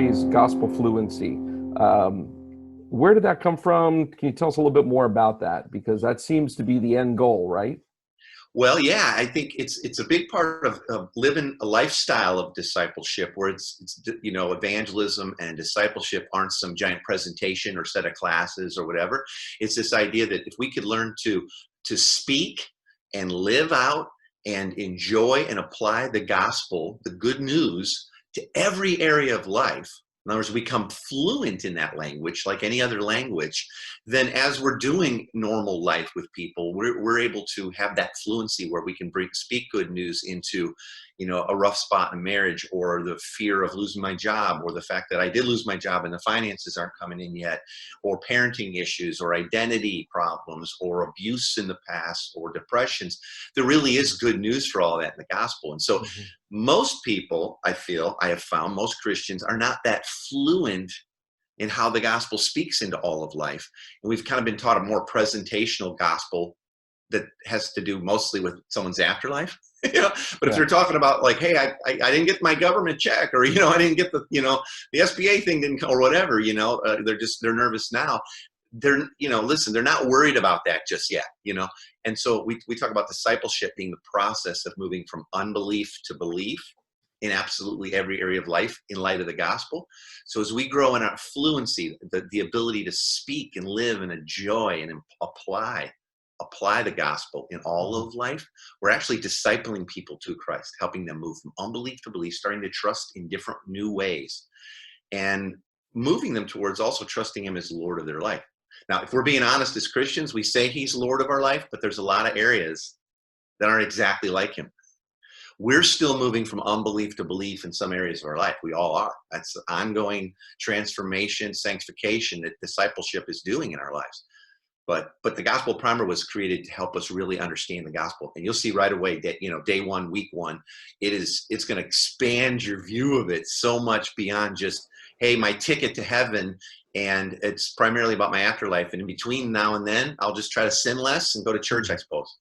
phrase gospel fluency. Um, where did that come from? Can you tell us a little bit more about that? Because that seems to be the end goal, right? Well, yeah, I think it's a big part of living a lifestyle of discipleship where it's evangelism and discipleship aren't some giant presentation or set of classes or whatever. It's this idea that if we could learn to speak and live out and enjoy and apply the gospel, the good news, to every area of life. In other words, we become fluent in that language like any other language, then as we're doing normal life with people, we're able to have that fluency where we can speak good news into, a rough spot in marriage, or the fear of losing my job, or the fact that I did lose my job and the finances aren't coming in yet, or parenting issues, or identity problems, or abuse in the past, or depressions. There really is good news for all that in the gospel. And so Mhm. most people, I have found, most Christians are not that fluent in how the gospel speaks into all of life. And we've kind of been taught a more presentational gospel that has to do mostly with someone's afterlife. But if Yeah. they're talking about like, hey, I didn't get my government check, or, I didn't get the SBA thing didn't come, or whatever, they're nervous now. Listen, they're not worried about that just yet, And so we talk about discipleship being the process of moving from unbelief to belief in absolutely every area of life in light of the gospel. So as we grow in our fluency, the ability to speak and live and enjoy and apply the gospel in all Mhm. of life, we're actually discipling people to Christ, helping them move from unbelief to belief, starting to trust in different new ways, and moving them towards also trusting him as Lord of their life. Now, if we're being honest as Christians, we say he's Lord of our life, but there's a lot of areas that aren't exactly like him. We're still moving from unbelief to belief in some areas of our life. We all are. That's ongoing transformation, sanctification that discipleship is doing in our lives. But the gospel primer was created to help us really understand the gospel. And you'll see right away that, day one, week one, it's going to expand your view of it so much beyond just, hey, my ticket to heaven. And it's primarily about my afterlife. And in between now and then, I'll just try to sin less and go to church, I suppose.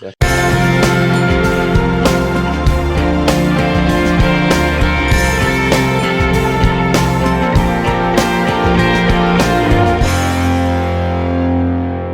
Yeah.